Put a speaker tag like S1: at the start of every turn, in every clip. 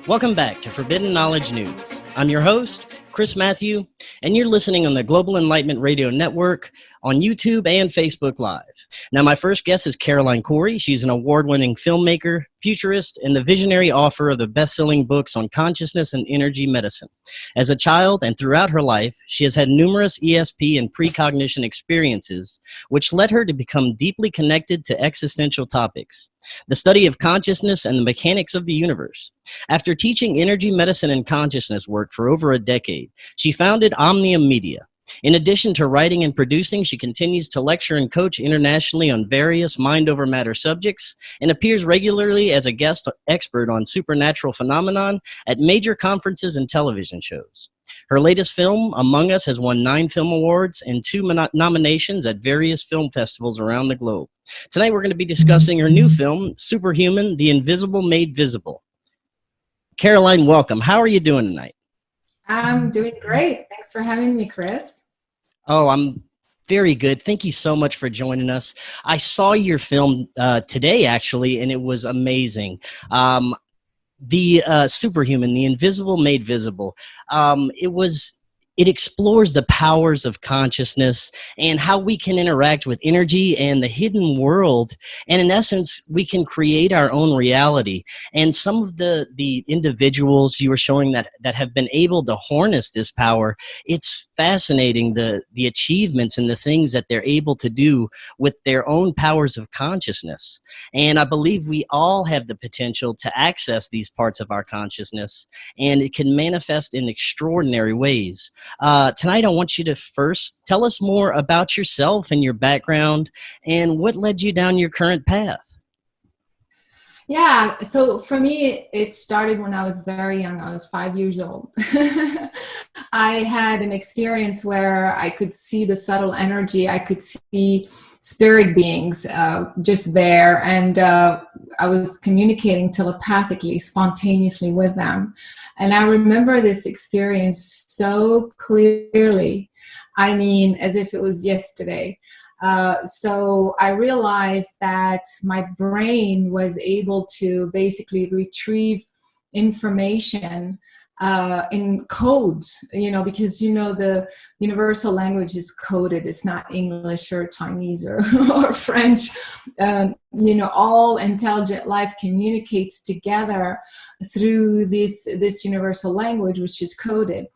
S1: Welcome back to Forbidden Knowledge News. I'm your host, Chris Matthew, and you're listening on the Global Enlightenment Radio Network on YouTube and Facebook Live. Now, my first guest is Caroline Cory. She's an award-winning filmmaker, futurist, and the visionary author of the best-selling books on consciousness and energy medicine. As a child and throughout her life, she has had numerous ESP and precognition experiences, which led her to become deeply connected to existential topics, the study of consciousness and the mechanics of the universe. After teaching energy medicine and consciousness work for over a decade, she founded Omnium Media. In addition to writing and producing, she continues to lecture and coach internationally on various mind-over-matter subjects and appears regularly as a guest expert on supernatural phenomenon at major conferences and television shows. Her latest film, Among Us, has won 9 film awards and 2 nominations at various film festivals around the globe. Tonight we're going to be discussing her new film, Superhuman, The Invisible Made Visible. Caroline, welcome. How are you doing tonight?
S2: I'm doing great. Thanks for having me, Chris.
S1: Oh, I'm very good. Thank you so much for joining us. I saw your film today, actually, and it was amazing. The Superhuman, The Invisible Made Visible. It explores the powers of consciousness and how we can interact with energy and the hidden world. And in essence, we can create our own reality. And some of the individuals you were showing that have been able to harness this power, it's fascinating the achievements and the things that they're able to do with their own powers of consciousness. And I believe we all have the potential to access these parts of our consciousness, and it can manifest in extraordinary ways. Tonight, I want you to first tell us more about yourself and your background and what led you down your current path.
S2: Yeah, so for me, it started when I was very young. I was 5 years old. I had an experience where I could see the subtle energy. I could see spirit beings just there, and I was communicating telepathically, spontaneously with them. And I remember this experience so clearly. I mean, as if it was yesterday. So I realized that my brain was able to basically retrieve information in codes, because, the universal language is coded. It's not English or Chinese or French. All intelligent life communicates together through this universal language, which is coded.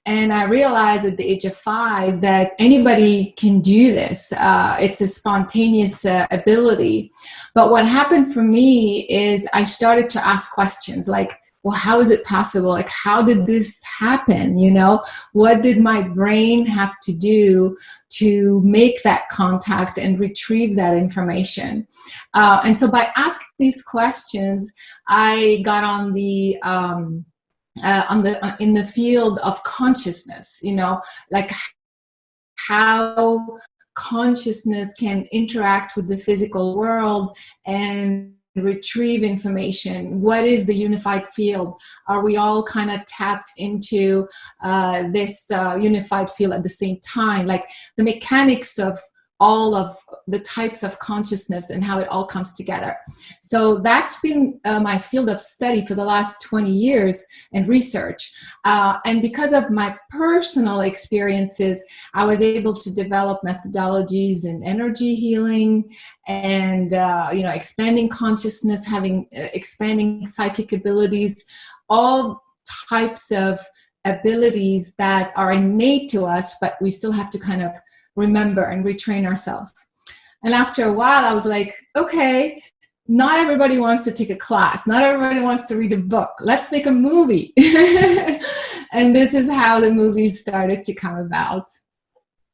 S2: And I realized at the age of 5 that anybody can do this. It's a spontaneous ability. But what happened for me is I started to ask questions like, well, how is it possible? Like, how did this happen? What did my brain have to do to make that contact and retrieve that information? And so by asking these questions, I got on in the field of consciousness, like how consciousness can interact with the physical world and retrieve information. What is the unified field? Are we all kind of tapped into this unified field at the same time? Like the mechanics of all of the types of consciousness and how it all comes together. So that's been my field of study for the last 20 years and research. And because of my personal experiences, I was able to develop methodologies in energy healing and, expanding consciousness, expanding psychic abilities, all types of abilities that are innate to us, but we still have to kind of remember and retrain ourselves. And after a while, I was like, okay, not everybody wants to take a class. Not everybody wants to read a book. Let's make a movie. And this is how the movies started to come about.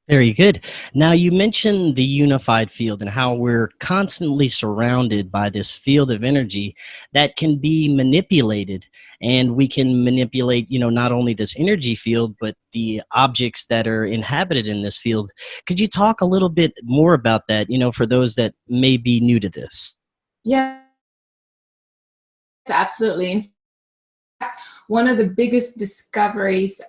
S1: Very good. Now, you mentioned the unified field and how we're constantly surrounded by this field of energy that can be manipulated. And we can manipulate, not only this energy field, but the objects that are inhabited in this field. Could you talk a little bit more about that, for those that may be new to this?
S2: Yeah, absolutely. In fact, one of the biggest discoveries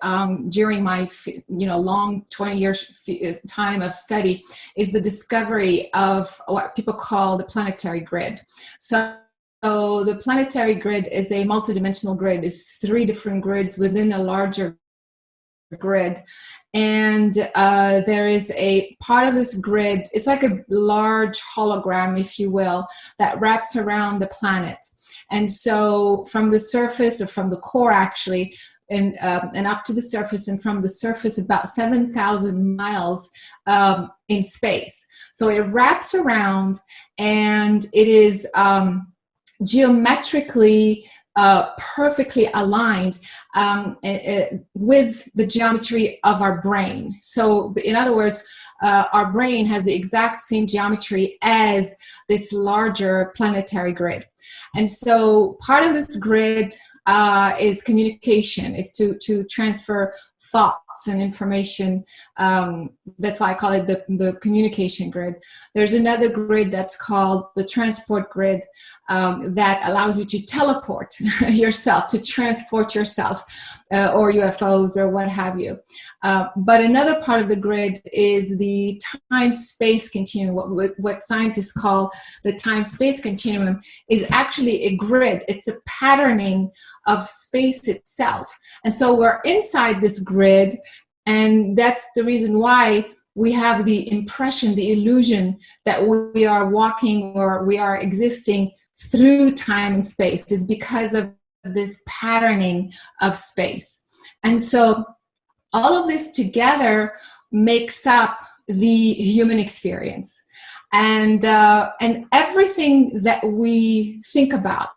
S2: during my long 20 years time of study is the discovery of what people call the planetary grid. So So the planetary grid is a multidimensional grid. It's 3 different grids within a larger grid. And there is a part of this grid, it's like a large hologram, if you will, that wraps around the planet. And so from the surface, or from the core actually, and up to the surface, and from the surface about 7,000 miles in space. So it wraps around, and it is geometrically perfectly aligned with the geometry of our brain. So in other words, our brain has the exact same geometry as this larger planetary grid. And so part of this grid is communication, is to transfer thoughts and information. That's why I call it the communication grid. There's another grid that's called the transport grid that allows you to teleport yourself, to transport yourself, or UFOs or what have you. But another part of the grid is the time-space continuum. What scientists call the time-space continuum is actually a grid. It's a patterning of space itself. And so we're inside this grid, and that's the reason why we have the impression, the illusion that we are walking or we are existing through time and space, is because of this patterning of space. And so all of this together makes up the human experience. And everything that we think about,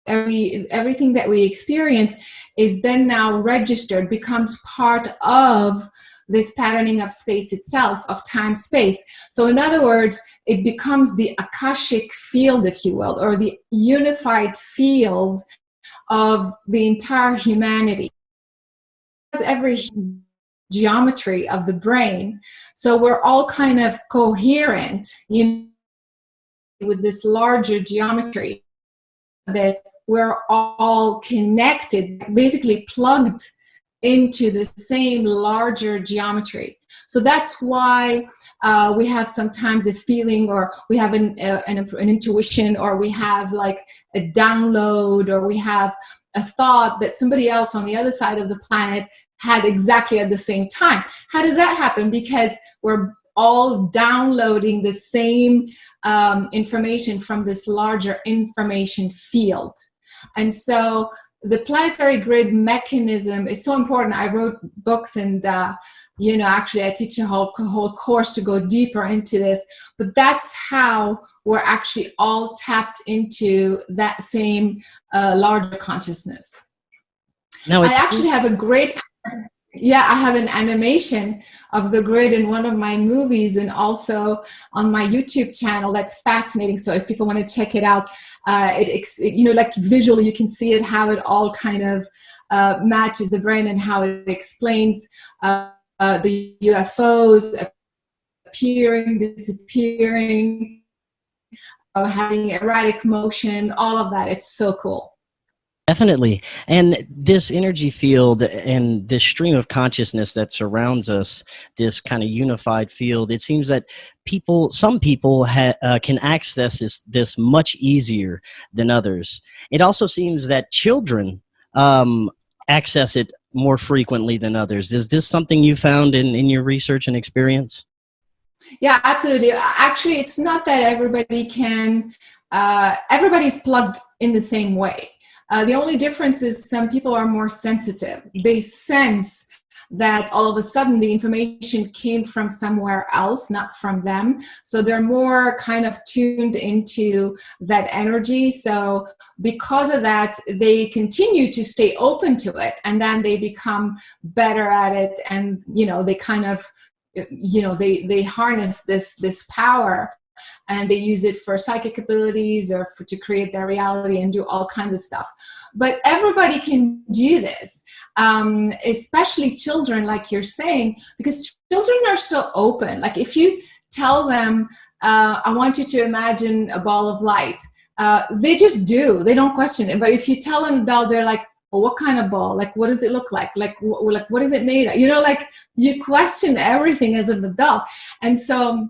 S2: everything that we experience is then now registered, becomes part of this patterning of space itself, of time-space. So in other words, it becomes the Akashic field, if you will, or the unified field of the entire humanity. Every geometry of the brain, so we're all kind of coherent, with this larger geometry. We're all connected, basically plugged into the same larger geometry. So that's why we have sometimes a feeling, or we have an intuition, or we have like a download, or we have a thought that somebody else on the other side of the planet had exactly at the same time. How does that happen? Because we're all downloading the same information from this larger information field. And so the planetary grid mechanism is so important. I wrote books, and actually I teach a whole course to go deeper into this, but that's how we're actually all tapped into that same larger consciousness. Now, I actually have I have an animation of the grid in one of my movies, and also on my YouTube channel. That's fascinating. So if people want to check it out, like visually, you can see it, how it all kind of matches the brain, and how it explains the UFOs appearing, disappearing, having erratic motion, all of that. It's so cool.
S1: Definitely. And this energy field and this stream of consciousness that surrounds us, this kind of unified field, it seems that some people can access this much easier than others. It also seems that children access it more frequently than others. Is this something you found in your research and experience?
S2: Yeah, absolutely. Actually, it's not that everybody can, everybody's plugged in the same way. The only difference is some people are more sensitive. They sense that all of a sudden the information came from somewhere else, not from them. So they're more kind of tuned into that energy. So because of that, they continue to stay open to it, and then they become better at it. And, they kind of, they harness this power, and they use it for psychic abilities, or to create their reality and do all kinds of stuff. But everybody can do this, especially children, like you're saying, because children are so open. Like if you tell them, I want you to imagine a ball of light, they just do. They don't question it. But if you tell an adult, they're like, well, what kind of ball? Like, what does it look like? Like what is it made of? Like you question everything as an adult. And so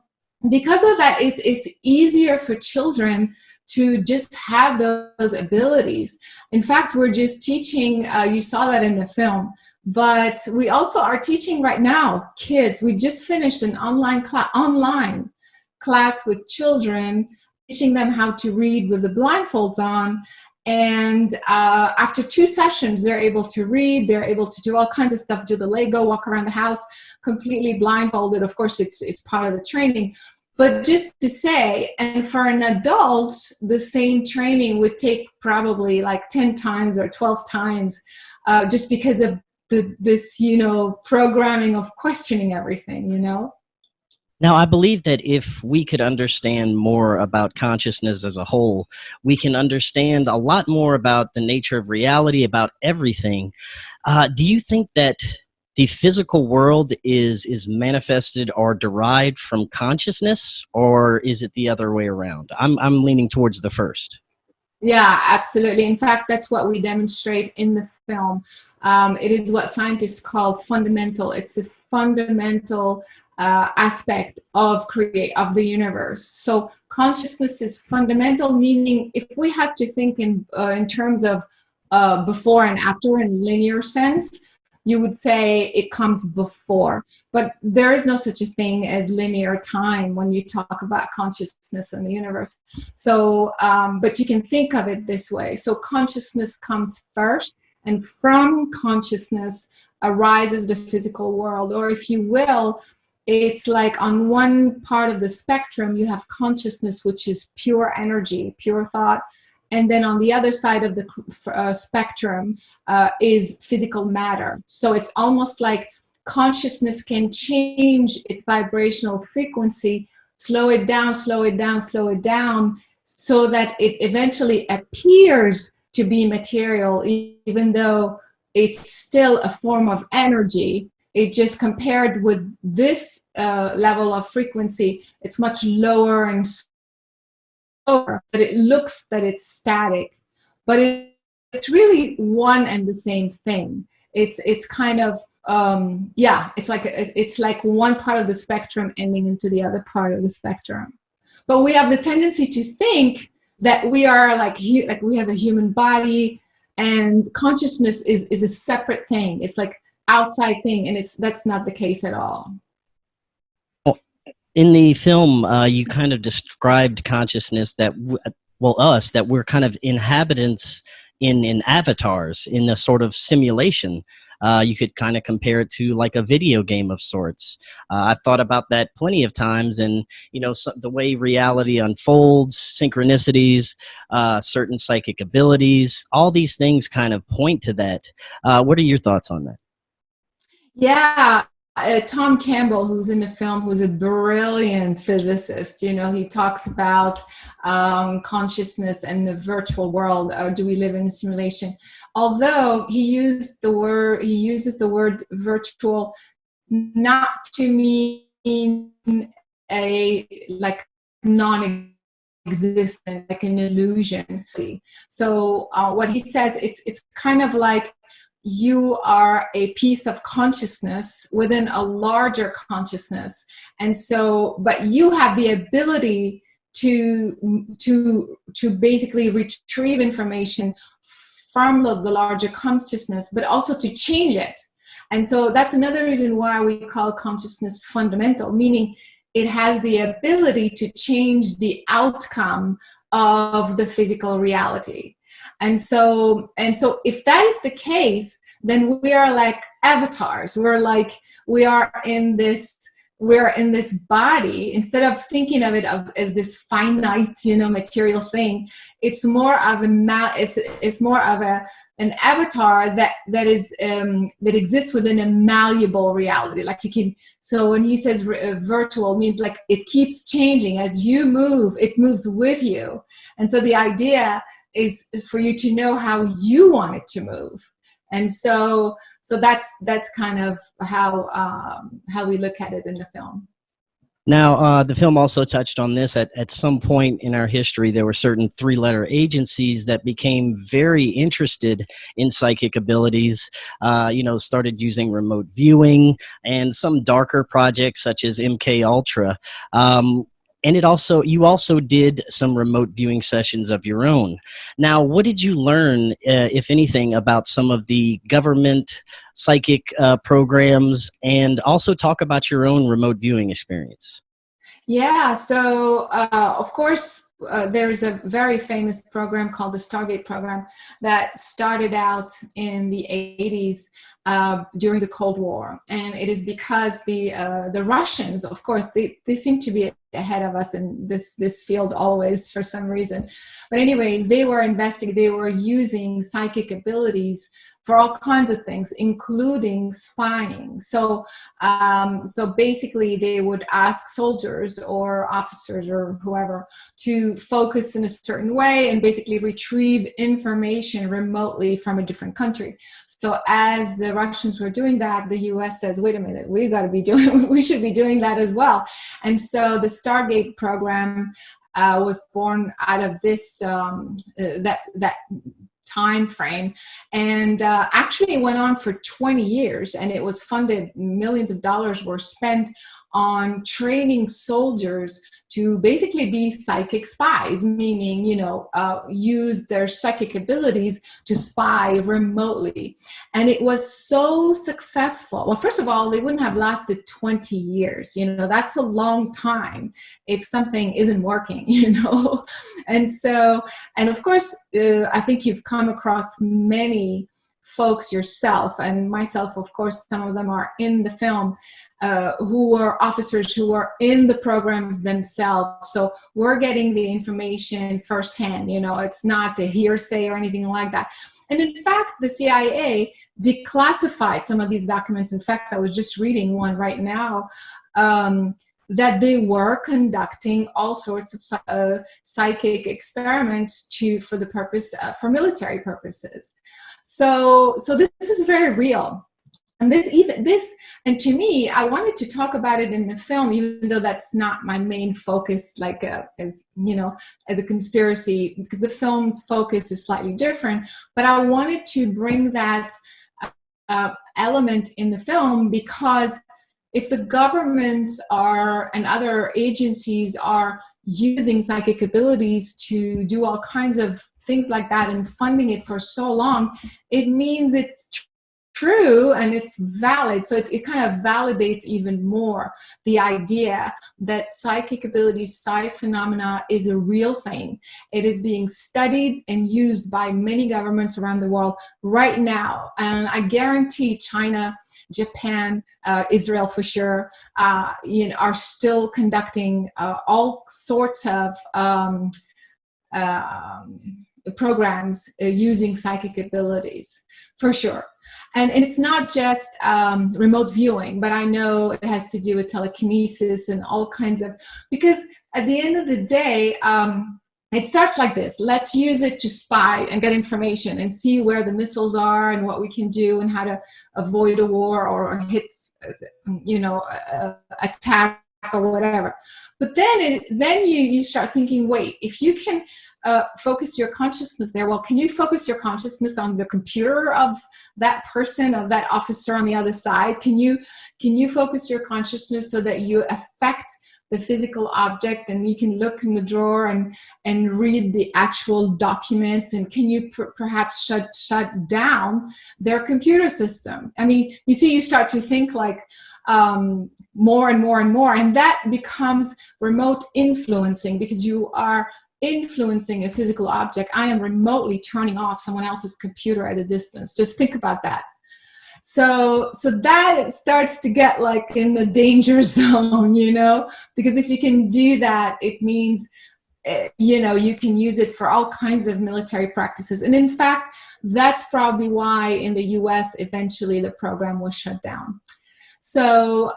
S2: because of that, it's easier for children to just have those abilities. In fact, we're just teaching, you saw that in the film, but we also are teaching right now kids. We just finished an online class with children, teaching them how to read with the blindfolds on. And after 2 sessions, they're able to read, they're able to do all kinds of stuff, do the Lego, walk around the house, completely blindfolded. Of course, it's part of the training. But just to say, and for an adult, the same training would take probably like 10 times or 12 times, just because of this, programming of questioning everything,
S1: Now, I believe that if we could understand more about consciousness as a whole, we can understand a lot more about the nature of reality, about everything. Do you think that the physical world is manifested or derived from consciousness, or is it the other way around? I'm leaning towards the first.
S2: Yeah, absolutely. In fact, that's what we demonstrate in the film. It is what scientists call fundamental. It's a fundamental aspect of the universe. So consciousness is fundamental, meaning if we had to think in terms of before and after in linear sense, you would say it comes before. But there is no such a thing as linear time when you talk about consciousness in the universe. So, but you can think of it this way. So consciousness comes first, and from consciousness arises the physical world. Or if you will, it's like on one part of the spectrum, you have consciousness, which is pure energy, pure thought. And then on the other side of the spectrum is physical matter. So it's almost like consciousness can change its vibrational frequency, slow it down, slow it down, slow it down, so that it eventually appears to be material, even though it's still a form of energy. It just compared with this level of frequency, it's much lower and but it looks that it's static, but it's really one and the same thing. It's kind of it's like one part of the spectrum ending into the other part of the spectrum. But we have the tendency to think that we are like we have a human body, and consciousness is a separate thing. It's like outside thing, and that's not the case at all.
S1: In the film, you kind of described consciousness that, that we're kind of inhabitants in avatars, in a sort of simulation. You could kind of compare it to like a video game of sorts. I've thought about that plenty of times, and the way reality unfolds, synchronicities, certain psychic abilities, all these things kind of point to that. What are your thoughts on that?
S2: Yeah. Tom Campbell, who's in the film, who's a brilliant physicist, he talks about consciousness and the virtual world. Or do we live in a simulation? Although he uses the word virtual not to mean a like non-existent, like an illusion. So what he says, it's kind of like you are a piece of consciousness within a larger consciousness. And so, but you have the ability to basically retrieve information from the larger consciousness, but also to change it. And so that's another reason why we call consciousness fundamental, meaning it has the ability to change the outcome of the physical reality. And so if that is the case, then we are like avatars. We are in this body. Instead of thinking of it as this finite, material thing, it's more of an avatar that exists within a malleable reality. Like you can. So when he says virtual, means like it keeps changing as you move. It moves with you. And so the idea is for you to know how you want it to move. And so that's kind of how we look at it in the film.
S1: Now, the film also touched on this. At some point in our history, there were certain three-letter agencies that became very interested in psychic abilities, started using remote viewing and some darker projects such as MK Ultra. And you also did some remote viewing sessions of your own. Now, what did you learn, if anything, about some of the government psychic programs, and also talk about your own remote viewing experience?
S2: Yeah, so of course, there's a very famous program called the Stargate Program that started out in the 80s during the Cold War. And it is because the Russians, of course, they seem to be ahead of us in this field always for some reason. But anyway, they were using psychic abilities for all kinds of things, including spying. So basically they would ask soldiers or officers or whoever to focus in a certain way and basically retrieve information remotely from a different country. So as the Russians were doing that, the US says, wait a minute, we should be doing that as well. And so the Stargate program was born out of this, that time frame, and actually went on for 20 years, and it was funded. Millions of dollars were spent on training soldiers to basically be psychic spies, meaning, use their psychic abilities to spy remotely. And it was so successful. Well, first of all, they wouldn't have lasted 20 years. That's a long time if something isn't working, And of course, I think you've come across many folks yourself, and myself, of course, some of them are in the film, who were officers who were in the programs themselves. So we're getting the information firsthand, it's not a hearsay or anything like that. And in fact, the CIA declassified some of these documents. In fact, I was just reading one right now, that they were conducting all sorts of psychic experiments for military purposes. So this is very real. And and to me, I wanted to talk about it in the film, even though that's not my main focus, as a conspiracy, because the film's focus is slightly different. But I wanted to bring that element in the film, because if the governments and other agencies are using psychic abilities to do all kinds of things like that and funding it for so long, it means it's true and it's valid. So it kind of validates even more the idea that psychic abilities, psi phenomena, is a real thing. It is being studied and used by many governments around the world right now. And I guarantee China, Japan, Israel for sure, are still conducting all sorts of programs using psychic abilities, for sure. And it's not just remote viewing, but I know it has to do with telekinesis and all kinds of, because at the end of the day, it starts like this. Let's use it to spy and get information and see where the missiles are and what we can do and how to avoid a war or hit, attack or whatever. But then you start thinking, wait, if you can focus your consciousness there, well, can you focus your consciousness on the computer of that person, of that officer on the other side? Can you focus your consciousness so that you affect the physical object, and you can look in the drawer and read the actual documents, and can you perhaps shut down their computer system? I mean, you start to think like more and more and more, and that becomes remote influencing, because you are influencing a physical object. I am remotely turning off someone else's computer at a distance. Just think about that. So that it starts to get like in the danger zone, because if you can do that, it means, you can use it for all kinds of military practices. And in fact, that's probably why in the US, eventually the program was shut down. So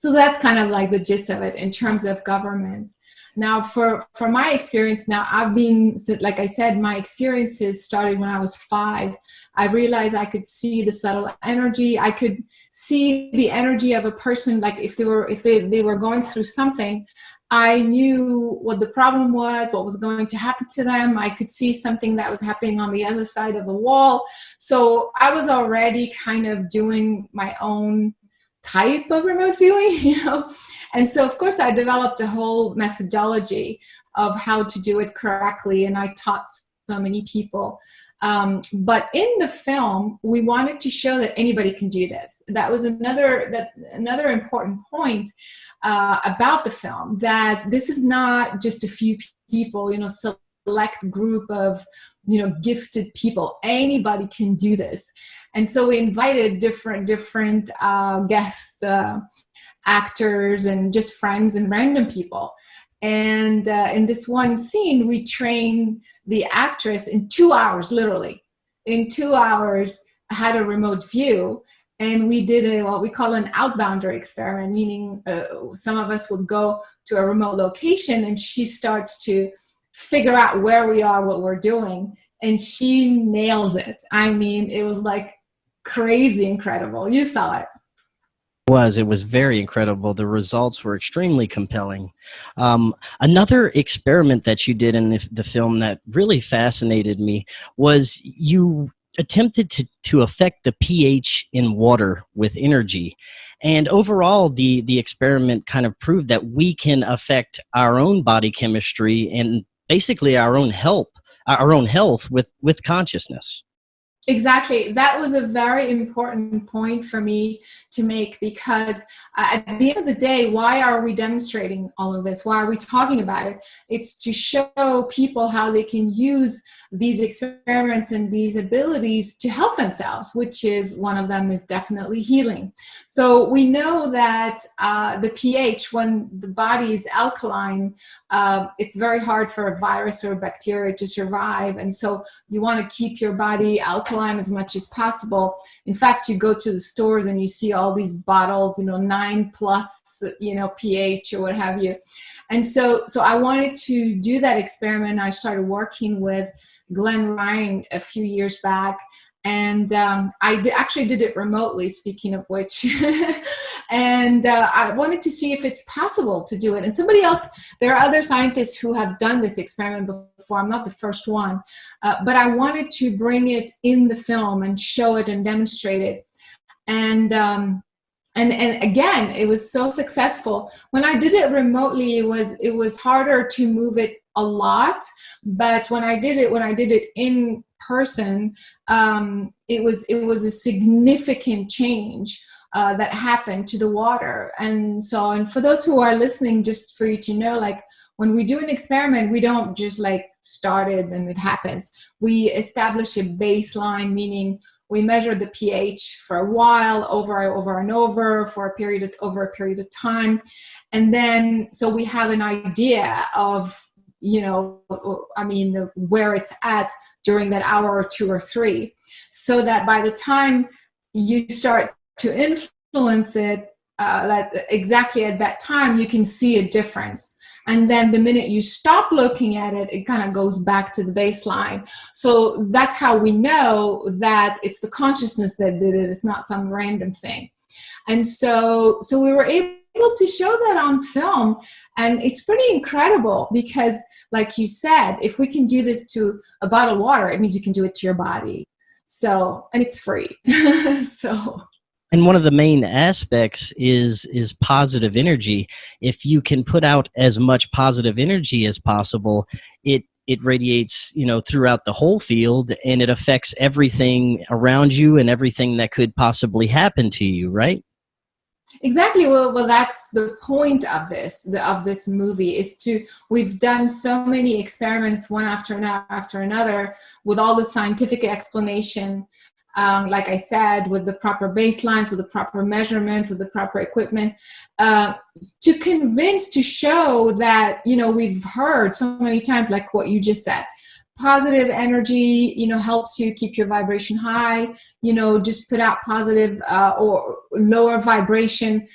S2: that's kind of like the gist of it in terms of government. Now, for my experience, like I said, my experiences started when I was 5. I realized I could see the subtle energy. I could see the energy of a person, like if they were going through something. I knew what the problem was, what was going to happen to them. I could see something that was happening on the other side of the wall. So I was already kind of doing my own type of remote viewing, And so, of course, I developed a whole methodology of how to do it correctly, and I taught so many people. But in the film, we wanted to show that anybody can do this. That was another important point about the film, that this is not just a few people, select group of, gifted people. Anybody can do this. And so we invited different guests, actors, and just friends and random people. And in this one scene, we trained the actress in 2 hours, literally. In 2 hours, had a remote view. And we did what we call an outbounder experiment, meaning some of us would go to a remote location, and she starts to figure out where we are, what we're doing. And she nails it. I mean, it was like crazy incredible. You saw it.
S1: It was very incredible. The results were extremely compelling. Another experiment that you did in the film that really fascinated me was you attempted to affect the pH in water with energy. And overall, the experiment kind of proved that we can affect our own body chemistry and basically our own health with consciousness.
S2: Exactly. That was a very important point for me to make, because at the end of the day, why are we demonstrating all of this? Why are we talking about it? It's to show people how they can use these experiments and these abilities to help themselves, which is one of them is definitely healing. So we know that the pH, when the body is alkaline, it's very hard for a virus or a bacteria to survive. And so you want to keep your body alkaline as much as possible. In fact, you go to the stores and you see all these bottles, 9+, pH or what have you. And so I wanted to do that experiment. I started working with Glenn Ryan a few years back. And I actually did it remotely, speaking of which. And I wanted to see if it's possible to do it. And there are other scientists who have done this experiment before. I'm not the first one. But I wanted to bring it in the film and show it and demonstrate it. And again, it was so successful. When I did it remotely, it was harder to move it a lot. But when I did it in person, it was a significant change that happened to the water. And for those who are listening, just for you to know, like, when we do an experiment, we don't just like start it and it happens. We establish a baseline, meaning we measure the pH for a while, over and over, for a period of time. And then, so we have an idea of, where it's at during that hour or two or three, so that by the time you start to influence it, exactly at that time, you can see a difference. And then the minute you stop looking at it, it kind of goes back to the baseline. So that's how we know that it's the consciousness that did it. It's not some random thing. And so we were able to show that on film. And it's pretty incredible because, like you said, if we can do this to a bottle of water, it means you can do it to your body. So, and it's free. And
S1: one of the main aspects is positive energy. If you can put out as much positive energy as possible, it radiates, throughout the whole field, and it affects everything around you and everything that could possibly happen to you, right?
S2: Exactly. Well, that's the point of this movie, we've done so many experiments, one after another, with all the scientific explanation. Like I said, with the proper baselines, with the proper measurement, with the proper equipment, to show that, we've heard so many times, like what you just said, positive energy, helps you keep your vibration high, just put out positive or lower vibration,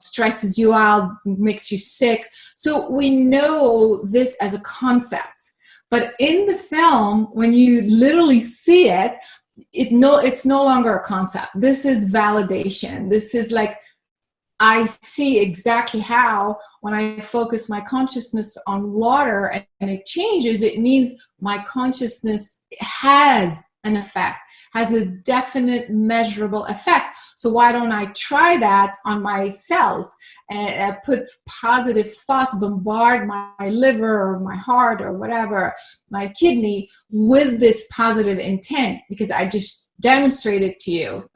S2: stresses you out, makes you sick. So we know this as a concept. But in the film, when you literally see it, it's no longer a concept. This is validation. This is like, I see exactly how, when I focus my consciousness on water and it changes, it means my consciousness has an effect, has a definite measurable effect, So why don't I try that on my cells and put positive thoughts, bombard my liver or my heart or whatever, my kidney, with this positive intent, because I just demonstrated to you,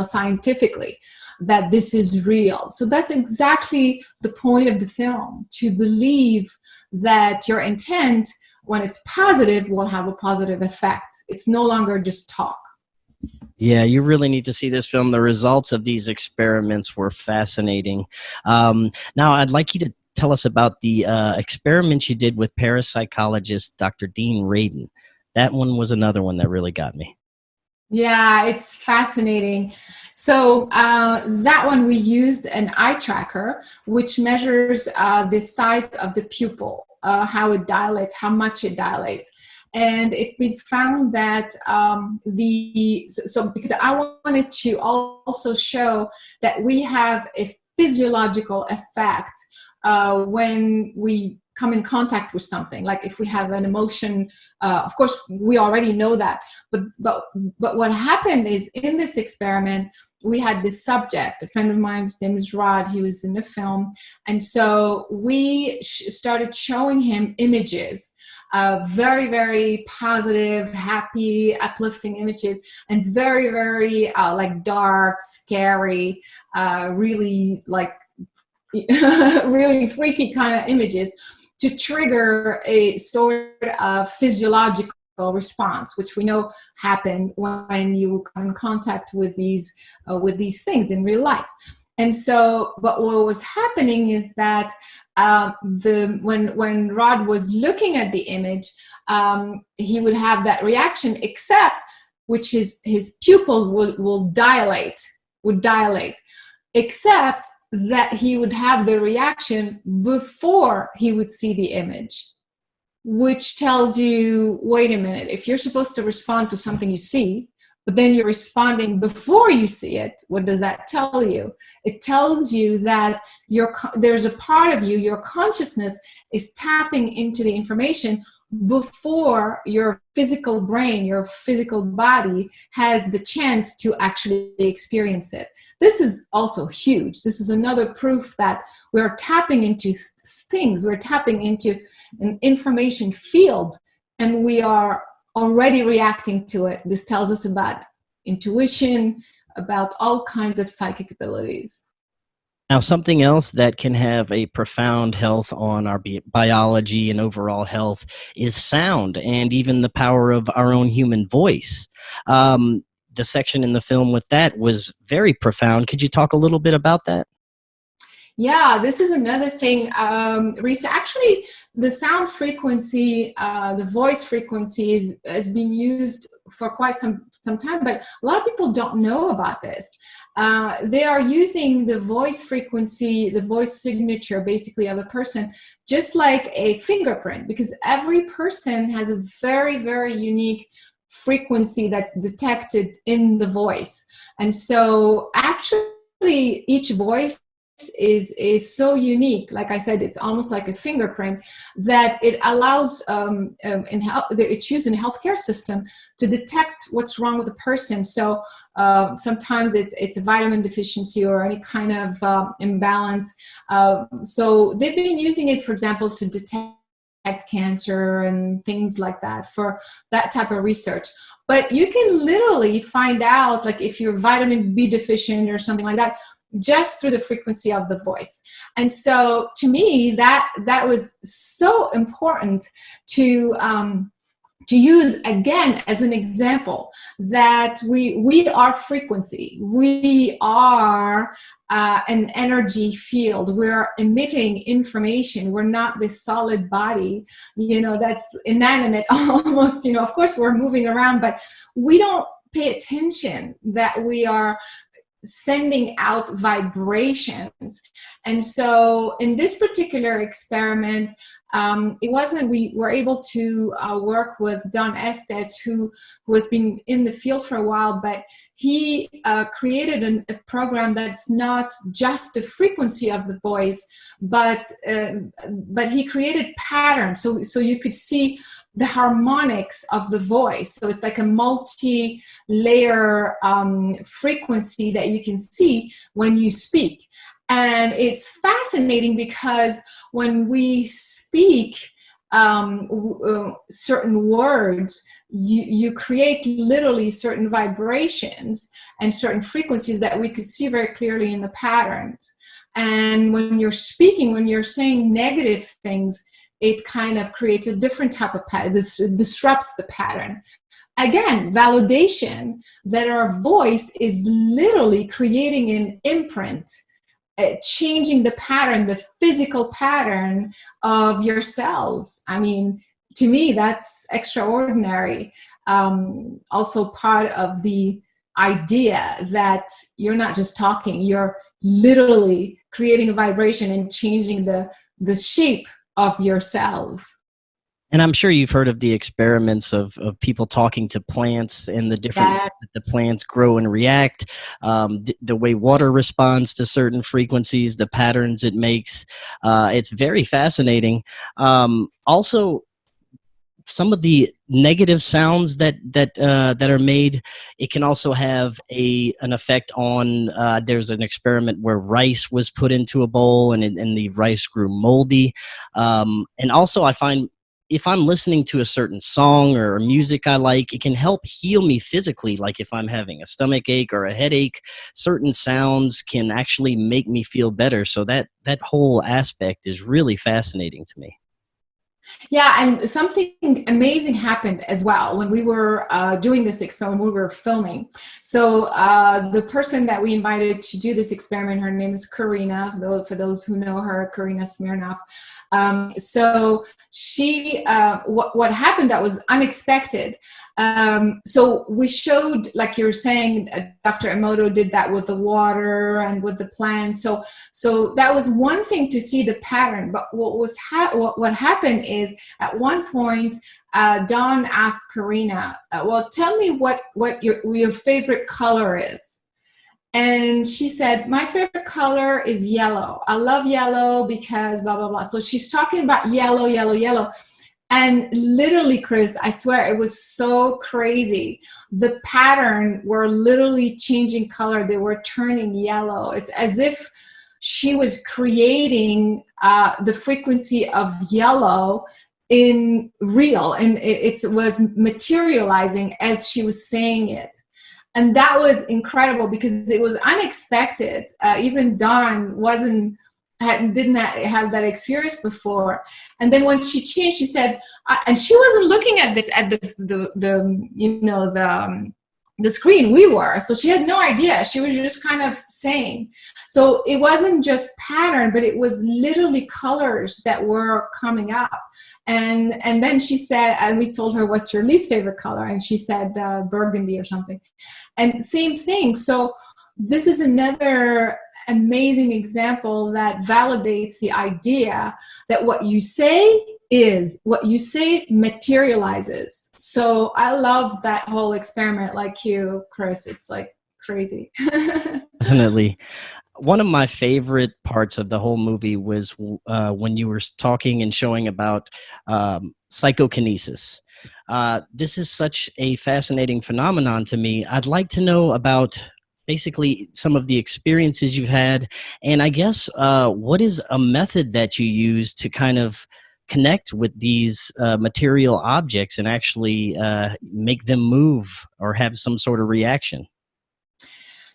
S2: scientifically, that this is real. So that's exactly the point of the film, to believe that your intent, when it's positive, will have a positive effect. It's no longer just talk.
S1: Yeah, you really need to see this film. The results of these experiments were fascinating. Now, I'd like you to tell us about the experiments you did with parapsychologist Dr. Dean Radin. That one was another one that really got me.
S2: Yeah, it's fascinating. So that one, we used an eye tracker, which measures the size of the pupil, how it dilates, how much it dilates. And it's been found that because I wanted to also show that we have a physiological effect when we come in contact with something. Like if we have an emotion, of course we already know that, but what happened is, in this experiment, we had this subject, a friend of mine, his name is Rod, he was in the film, and so we started showing him images, very, very positive, happy, uplifting images, and very, very like dark, scary, really like really freaky kind of images, to trigger a sort of physiological response, which we know happen when you come in contact with these things in real life. And so, but what was happening is that when Rod was looking at the image, he would have that reaction, except, which is his pupil would dilate, except that he would have the reaction before he would see the image, which tells you, wait a minute, if you're supposed to respond to something you see, but then you're responding before you see it, what does that tell you? It tells you that there's a part of you, your consciousness is tapping into the information before your physical brain, your physical body has the chance to actually experience it. This is also huge. This is another proof that we're tapping into things. We're tapping into an information field, and we are already reacting to it. This tells us about intuition, about all kinds of psychic abilities.
S1: Now, something else that can have a profound health on our biology and overall health is sound, and even the power of our own human voice. The section in the film with that was very profound. Could you talk a little bit about that?
S2: Yeah, this is another thing. Actually, the sound frequency, the voice frequency has been used for quite some time, but a lot of people don't know about this. They are using the voice frequency, the voice signature, basically, of a person, just like a fingerprint, because every person has a very, very unique frequency that's detected in the voice. And so actually each voice is so unique. Like I said, it's almost like a fingerprint, that it allows it's used in the healthcare system to detect what's wrong with a person. So sometimes it's a vitamin deficiency or any kind of imbalance. So they've been using it, for example, to detect cancer and things like that, for that type of research. But you can literally find out, like, if you're vitamin B deficient or something like that, just through the frequency of the voice. And so to me, that was so important to use, again, as an example, that we are frequency. We are an energy field. We're emitting information. We're not this solid body, that's inanimate almost, of course we're moving around, but we don't pay attention that we are sending out vibrations. And so in this particular experiment, it wasn't, we were able to work with Don Estes, who has been in the field for a while, but he created a program that's not just the frequency of the voice, but he created patterns, so you could see the harmonics of the voice. So it's like a multi-layer frequency that you can see when you speak. And it's fascinating because when we speak certain words, you create literally certain vibrations and certain frequencies that we could see very clearly in the patterns. And when you're speaking, when you're saying negative things, it kind of creates a different type of pattern. This disrupts the pattern. Again, validation that our voice is literally creating an imprint, changing the pattern, the physical pattern of your cells. I mean, to me, that's extraordinary. Also part of the idea that you're not just talking, you're literally creating a vibration and changing the shape of your cells.
S1: And I'm sure you've heard of the experiments of people talking to plants and the different ways that the plants grow and react, the way water responds to certain frequencies, the patterns it makes. It's very fascinating. Also, some of the negative sounds that are made, it can also have an effect on. There's an experiment where rice was put into a bowl and the rice grew moldy. And also, I find if I'm listening to a certain song or music I like, it can help heal me physically. Like if I'm having a stomach ache or a headache, certain sounds can actually make me feel better. So that whole aspect is really fascinating to me.
S2: Yeah, and something amazing happened as well when we were doing this experiment, we were filming. So the person that we invited to do this experiment, her name is Karina, for those who know her, Karina Smirnoff. So she, what happened that was unexpected. So we showed, like you're saying, Dr. Emoto did that with the water and with the plants. So that was one thing to see the pattern. But what happened is at one point, Don asked Karina, "Well, tell me what your favorite color is." And she said, "My favorite color is yellow. I love yellow because blah, blah, blah." So she's talking about yellow, yellow, yellow. And literally, Chris, I swear it was so crazy. The pattern were literally changing color. They were turning yellow. It's as if she was creating the frequency of yellow in real, and it was materializing as she was saying it. And that was incredible because it was unexpected. Even Dawn didn't have that experience before. And then when she changed, she said, and she wasn't looking at this at the screen we were, so she had no idea. She was just kind of saying. So it wasn't just pattern, but it was literally colors that were coming up. And then she said, and we told her, "What's your least favorite color?" And she said burgundy or something. And same thing. So this is another amazing example that validates the idea that what you say materializes. So I love that whole experiment, like you, Chris. It's like crazy.
S1: Definitely. One of my favorite parts of the whole movie was when you were talking and showing about psychokinesis. This is such a fascinating phenomenon to me. I'd like to know about basically some of the experiences you've had, and I guess what is a method that you use to kind of connect with these material objects and actually make them move or have some sort of reaction?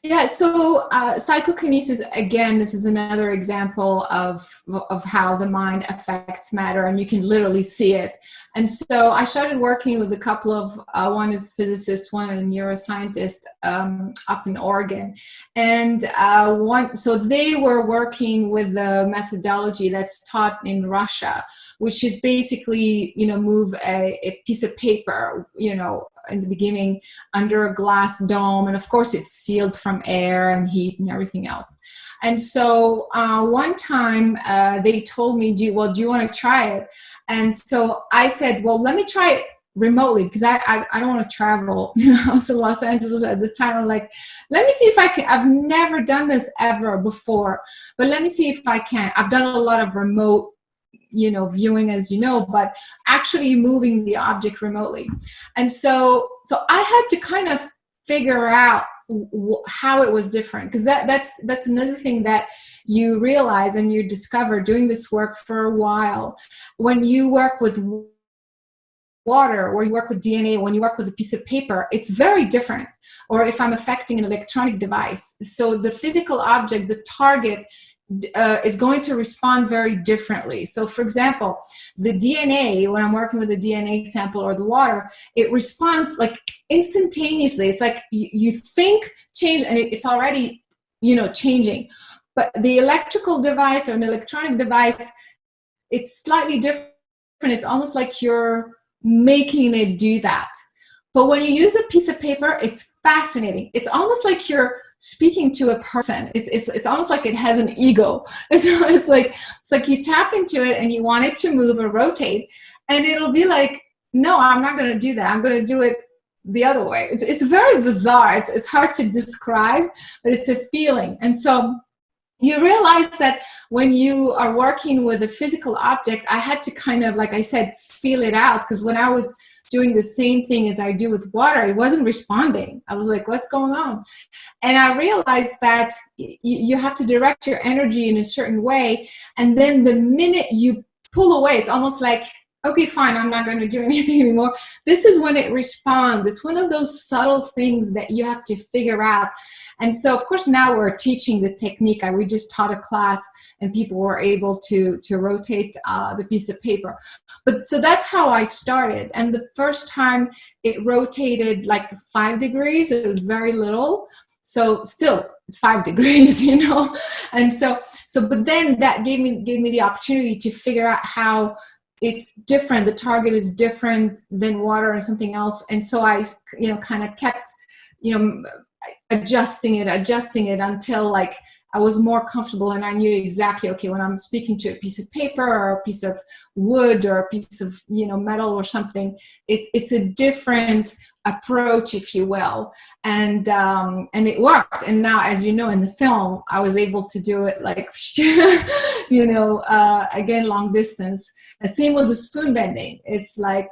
S2: Yeah, so psychokinesis, again, this is another example of how the mind affects matter, and you can literally see it. And so I started working with a couple of, one is a physicist, one a neuroscientist up in Oregon. And so they were working with the methodology that's taught in Russia, which is basically, move a piece of paper, in the beginning under a glass dome, and of course it's sealed from air and heat and everything else. And so one time they told me, do you want to try it? And so I said, well, let me try it remotely, because I don't want to travel. I was in Los Angeles at the time. I'm like, let me see if I can. I've never done this ever before, but let me see if I can. I've done a lot of remote, viewing, as you know, but actually moving the object remotely. And so I had to kind of figure out how it was different, because that's another thing that you realize and you discover doing this work for a while. When you work with water, or you work with DNA, when you work with a piece of paper, it's very different. Or if I'm affecting an electronic device, so the physical object, the target, is going to respond very differently. So for example, the DNA, when I'm working with a DNA sample or the water, it responds like instantaneously. It's like you think change and it's already, changing. But the electrical device or an electronic device, it's slightly different. It's almost like you're making it do that. But when you use a piece of paper, it's fascinating. It's almost like you're speaking to a person. It's almost like it has an ego. It's like you tap into it and you want it to move or rotate, and it'll be like, no, I'm not going to do that. I'm going to do it the other way. It's very bizarre. It's hard to describe, but it's a feeling. And so you realize that when you are working with a physical object, I had to kind of, like I said, feel it out, because when I was doing the same thing as I do with water, it wasn't responding. I was like, what's going on? And I realized that you have to direct your energy in a certain way, and then the minute you pull away, it's almost like, okay, fine, I'm not going to do anything anymore. This is when it responds. It's one of those subtle things that you have to figure out. And so, of course, now we're teaching the technique. We just taught a class and people were able to rotate the piece of paper. But so that's how I started. And the first time it rotated like 5 degrees. It was very little. So still, it's 5 degrees, And so, but then that gave me the opportunity to figure out how it's different. The target is different than water and something else. And so I, kind of kept, adjusting it until like I was more comfortable and I knew exactly, okay, when I'm speaking to a piece of paper or a piece of wood or a piece of, metal or something, it's a different approach, if you will. And it worked. And now, as you know, in the film, I was able to do it like, again, long distance. And same with the spoon bending. It's like,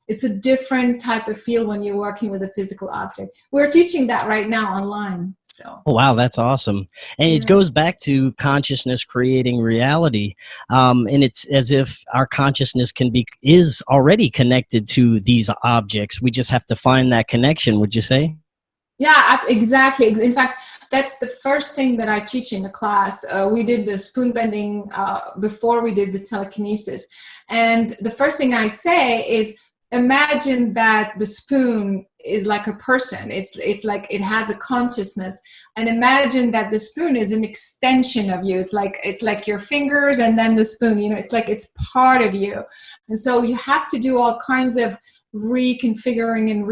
S2: it's a different type of feel when you're working with a physical object. We're teaching that right now online. So.
S1: Oh, wow, that's awesome. And it goes back to consciousness creating reality. And it's as if our consciousness is already connected to these objects. We just have to find that connection, would you say?
S2: Yeah, exactly. In fact, that's the first thing that I teach in the class. We did the spoon bending before we did the telekinesis. And the first thing I say is, imagine that the spoon is like a person. It's like it has a consciousness, and imagine that the spoon is an extension of you. It's like your fingers and then the spoon. It's like it's part of you, and so you have to do all kinds of reconfiguring and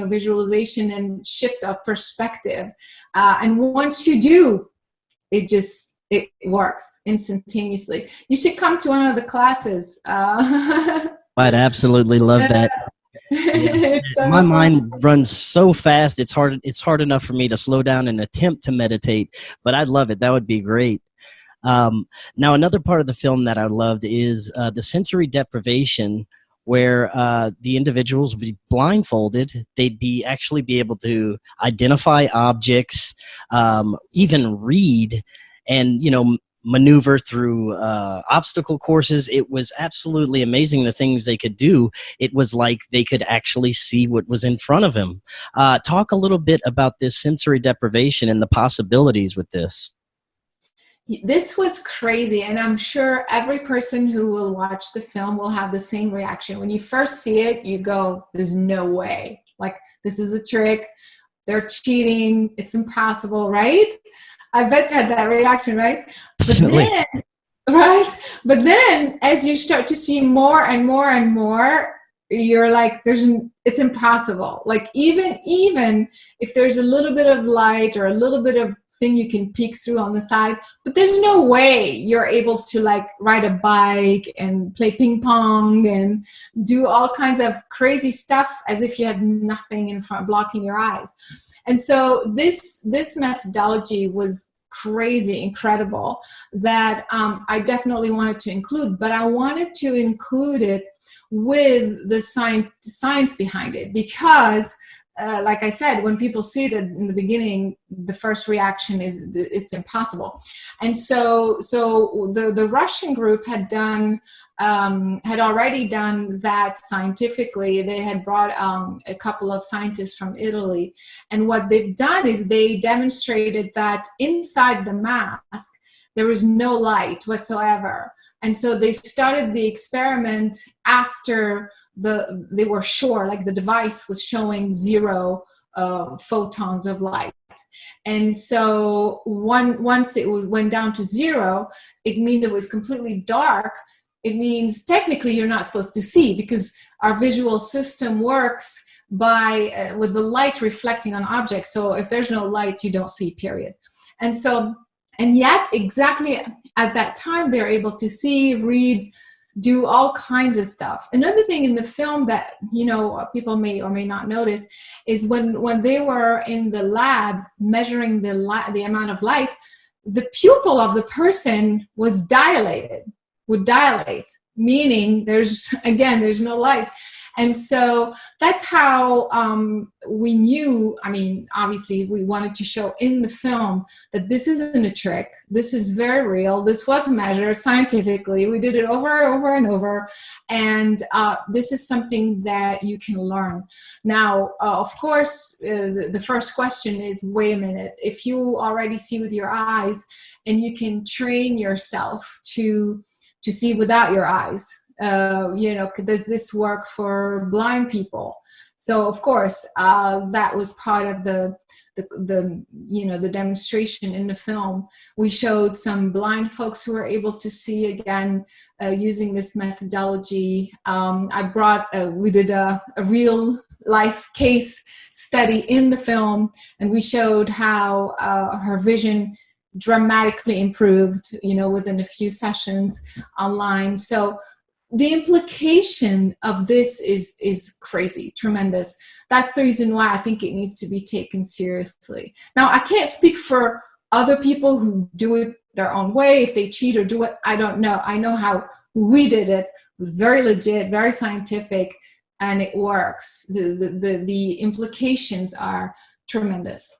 S2: visualization and shift of perspective. And once you do, it works instantaneously. You should come to one of the classes.
S1: I'd absolutely love that. Yes. My mind runs so fast. It's hard enough for me to slow down and attempt to meditate, but I'd love it. That would be great. Now, another part of the film that I loved is the sensory deprivation, where the individuals would be blindfolded. They'd actually be able to identify objects, even read, and maneuver through obstacle courses. It was absolutely amazing the things they could do. It was like they could actually see what was in front of them. Talk a little bit about this sensory deprivation and the possibilities with this.
S2: This was crazy, and I'm sure every person who will watch the film will have the same reaction. When you first see it, you go, there's no way. Like, this is a trick. They're cheating. It's impossible, right? I bet you had that reaction, right? But then as you start to see more and more and more, you're like, it's impossible. Like even if there's a little bit of light or a little bit of thing you can peek through on the side, but there's no way you're able to like ride a bike and play ping pong and do all kinds of crazy stuff as if you had nothing in front blocking your eyes. And so this methodology was crazy, incredible, that I definitely wanted to include, but I wanted to include it with the science behind it, because like I said, when people see it in the beginning, the first reaction is it's impossible. And so the Russian group had already done that scientifically. They had brought a couple of scientists from Italy, and what they've done is they demonstrated that inside the mask there was no light whatsoever. And so they started the experiment after they were sure, like the device was showing 0 photons of light. And so once it went down to 0, it means it was completely dark. It means technically you're not supposed to see, because our visual system works by with the light reflecting on objects. So if there's no light, you don't see, period. And yet exactly at that time, they're able to see, read, do all kinds of stuff. Another thing in the film that, you know, people may or may not notice is when they were in the lab measuring the amount of light, the pupil of the person was would dilate, meaning there's no light. And so that's how we knew, I mean, obviously we wanted to show in the film that this isn't a trick. This is very real. This was measured scientifically. We did it over and over. And this is something that you can learn. Now, of course, the first question is, wait a minute, if you already see with your eyes and you can train yourself to see without your eyes, you know, does this work for blind people? So of course, that was part of the you know, the demonstration in the film. We showed some blind folks who were able to see again using this methodology. We did a real life case study in the film, and we showed how her vision dramatically improved, you know, within a few sessions online. So the implication of this is crazy, tremendous. That's the reason why I think it needs to be taken seriously. Now, I can't speak for other people who do it their own way, if they cheat or do it, I don't know. I know how we did it. It was very legit, very scientific, and it works. The implications are tremendous.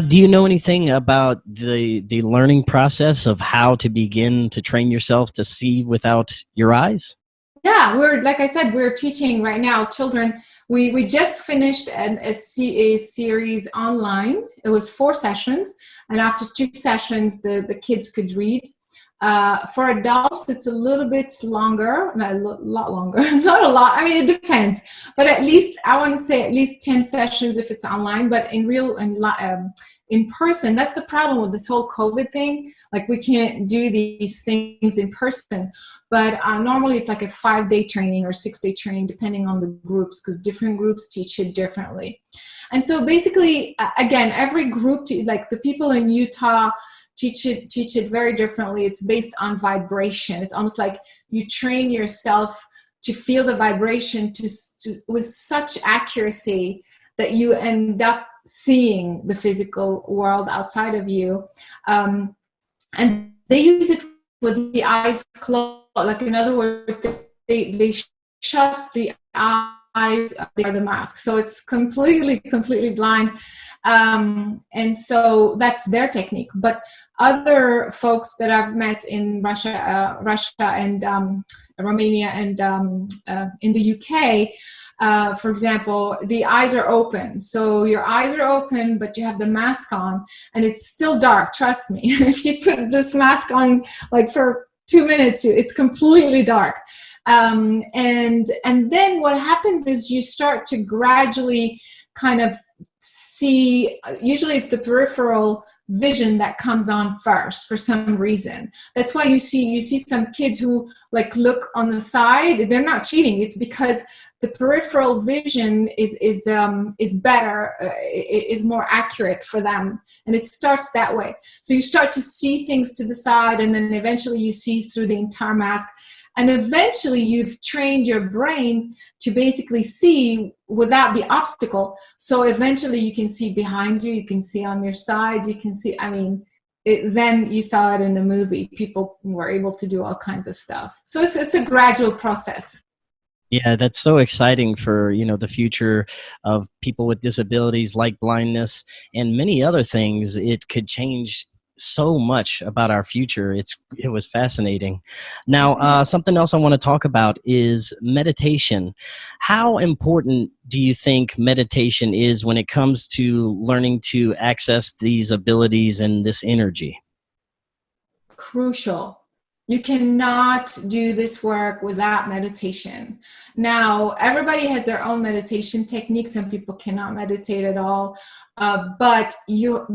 S1: Do you know anything about the learning process of how to begin to train yourself to see without your eyes?
S2: Yeah, like I said, we're teaching right now children. We just finished a series online. It was 4 sessions, and after 2 sessions, the kids could read. For adults, it's a little bit longer, not a lot longer, not a lot. I mean, it depends, but at least, I want to say at least 10 sessions if it's online, but in person, that's the problem with this whole COVID thing. Like, we can't do these things in person, but normally it's like a 5-day training or 6-day training, depending on the groups, because different groups teach it differently. And so basically, again, every group, like the people in Utah, teach it very differently. It's based on vibration. It's almost like you train yourself to feel the vibration with such accuracy that you end up seeing the physical world outside of you. And they use it with the eyes closed. Like, in other words, they shut the eyes, they are the mask. So it's completely blind. And so that's their technique. But other folks that I've met in Russia and Romania and in the UK, for example, the eyes are open. So your eyes are open, but you have the mask on, and it's still dark. Trust me. If you put this mask on, like, for 2 minutes, it's completely dark. And then what happens is you start to gradually kind of see, usually it's the peripheral vision that comes on first for some reason. That's why you see some kids who like look on the side. They're not cheating. It's because the peripheral vision is better, is more accurate for them, and it starts that way. So you start to see things to the side, and then eventually you see through the entire mask. And eventually you've trained your brain to basically see without the obstacle. So eventually you can see behind you, you can see on your side, you can see, then you saw it in the movie. People were able to do all kinds of stuff. So it's a gradual process.
S1: Yeah, that's so exciting for, the future of people with disabilities like blindness and many other things. It could change so much about our future. It was fascinating. Now, something else I want to talk about is meditation. How important do you think meditation is when it comes to learning to access these abilities and this energy?
S2: Crucial. You cannot do this work without meditation. Now, everybody has their own meditation technique. Some people cannot meditate at all. But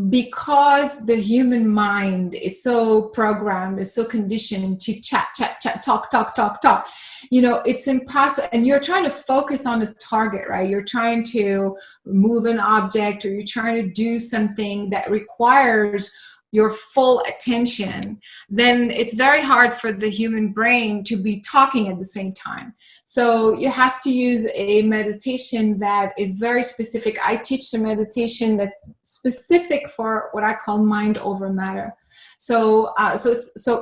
S2: because the human mind is so programmed, is so conditioned to chat, talk, it's impossible. And you're trying to focus on a target, right? You're trying to move an object, or you're trying to do something that requires your full attention, then it's very hard for the human brain to be talking at the same time. So you have to use a meditation that is very specific. I teach a meditation that's specific for what I call mind over matter. So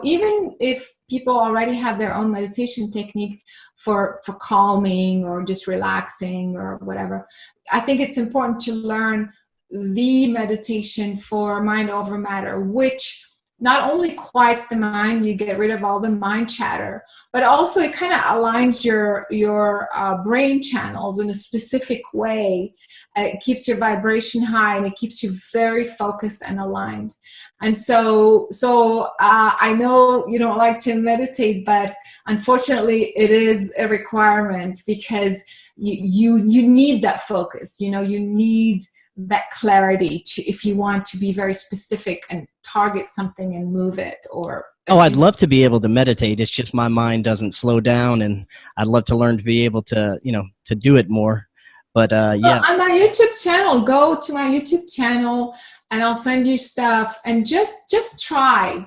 S2: even if people already have their own meditation technique for calming or just relaxing or whatever, I think it's important to learn the meditation for mind over matter, which not only quiets the mind, you get rid of all the mind chatter, but also it kind of aligns your brain channels in a specific way. It keeps your vibration high, and it keeps you very focused and aligned. And so I know you don't like to meditate, but unfortunately it is a requirement, because you need that focus. You need that clarity if you want to be very specific and target something and move it.
S1: I'd love to be able to meditate. It's just my mind doesn't slow down, and I'd love to learn to be able to, to do it more. But yeah.
S2: On my YouTube channel, go to my YouTube channel and I'll send you stuff, and just try.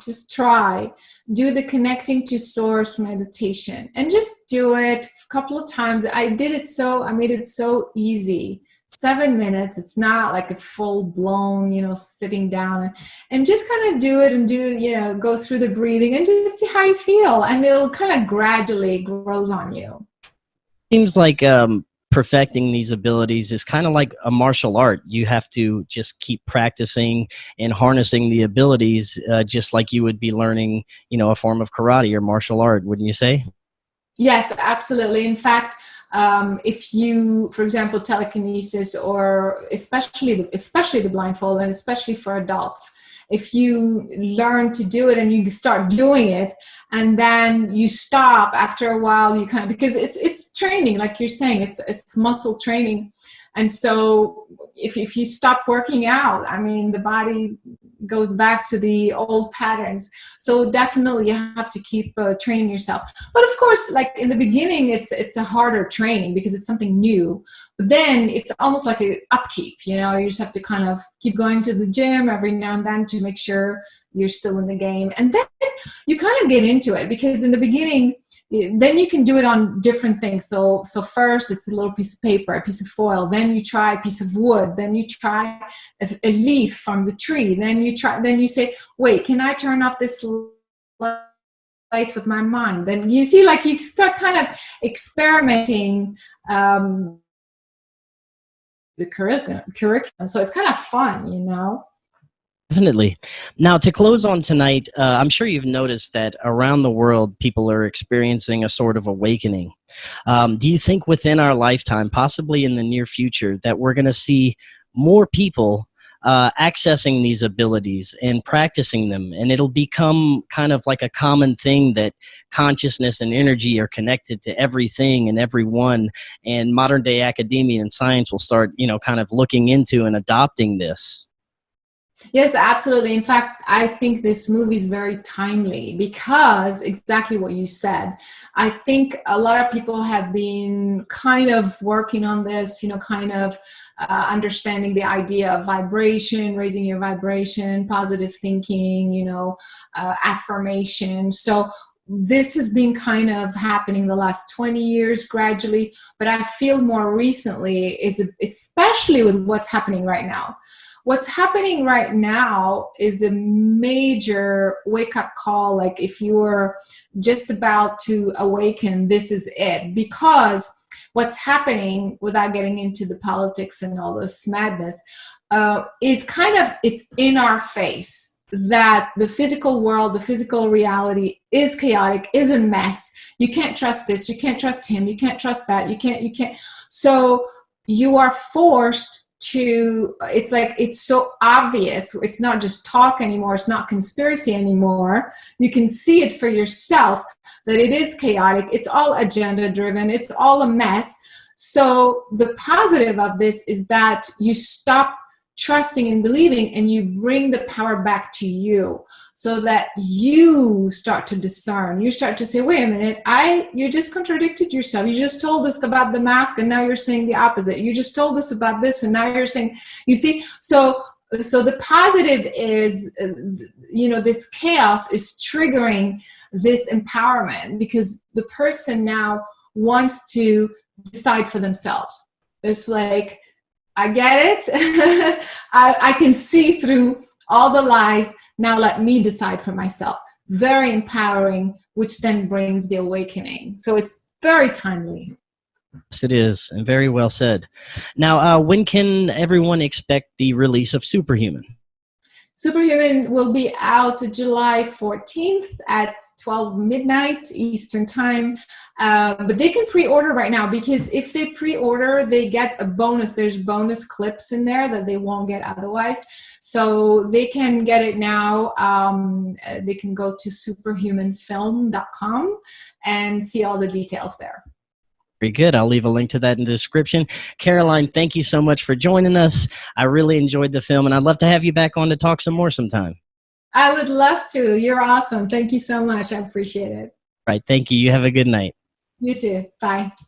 S2: Do the connecting to source meditation, and just do it a couple of times. I made it so easy. 7 minutes. It's not like a full blown, sitting down, and just kind of do it, and go through the breathing and just see how you feel, and it'll kind of gradually grows on you.
S1: Seems like perfecting these abilities is kind of like a martial art. You have to just keep practicing and harnessing the abilities, just like you would be learning, a form of karate or martial art, wouldn't you say?
S2: Yes, absolutely. In fact, if you, for example, telekinesis, or especially the blindfold, and especially for adults, if you learn to do it and you start doing it, and then you stop after a while, you kind of, because it's training, like you're saying, it's muscle training. And so if you stop working out, the body goes back to the old patterns. So definitely you have to keep training yourself. But of course, like in the beginning, it's a harder training because it's something new. But then it's almost like an upkeep, you just have to kind of keep going to the gym every now and then to make sure you're still in the game. And then you kind of get into it, because in the beginning, then you can do it on different things. So first it's a little piece of paper, a piece of foil. Then you try a piece of wood. Then you try a leaf from the tree. Then you say, wait, can I turn off this light with my mind? Then you see, like, you start kind of experimenting the curriculum. So it's kind of fun,
S1: Definitely. Now, to close on tonight, I'm sure you've noticed that around the world, people are experiencing a sort of awakening. Do you think within our lifetime, possibly in the near future, that we're going to see more people accessing these abilities and practicing them. And it'll become kind of like a common thing that consciousness and energy are connected to everything and everyone. And modern day academia and science will start, kind of looking into and adopting this.
S2: Yes, absolutely. In fact, I think this movie is very timely because exactly what you said. I think a lot of people have been kind of working on this, kind of understanding the idea of vibration, raising your vibration, positive thinking, affirmation. So this has been kind of happening the last 20 years gradually, but I feel more recently is especially with what's happening right now. What's happening right now is a major wake-up call. Like if you're just about to awaken, this is it. Because what's happening, without getting into the politics and all this madness, is it's in our face that the physical world, the physical reality is chaotic, is a mess. You can't trust this. You can't trust him. You can't trust that. You can't. So you are forced to, it's like, it's so obvious. It's not just talk anymore. It's not conspiracy anymore. You can see it for yourself that it is chaotic. It's all agenda driven. It's all a mess. So the positive of this is that you stop trusting and believing and you bring the power back to you so that you start to discern. You start to say, wait a minute, you just contradicted yourself. You just told us about the mask and now you're saying the opposite. You just told us about this and now you're saying, you see? So the positive is, this chaos is triggering this empowerment because the person now wants to decide for themselves. It's like, I get it. I can see through all the lies. Now let me decide for myself. Very empowering, which then brings the awakening. So it's very timely.
S1: Yes, it is, and very well said. Now, when can everyone expect the release of Superhuman?
S2: Superhuman will be out July 14th at 12 midnight Eastern time. But they can pre-order right now because if they pre-order, they get a bonus. There's bonus clips in there that they won't get otherwise. So they can get it now. They can go to superhumanfilm.com and see all the details there.
S1: Very good. I'll leave a link to that in the description. Caroline, thank you so much for joining us. I really enjoyed the film, and I'd love to have you back on to talk some more sometime.
S2: I would love to. You're awesome. Thank you so much. I appreciate it.
S1: Right. Thank you. You have a good night.
S2: You too. Bye.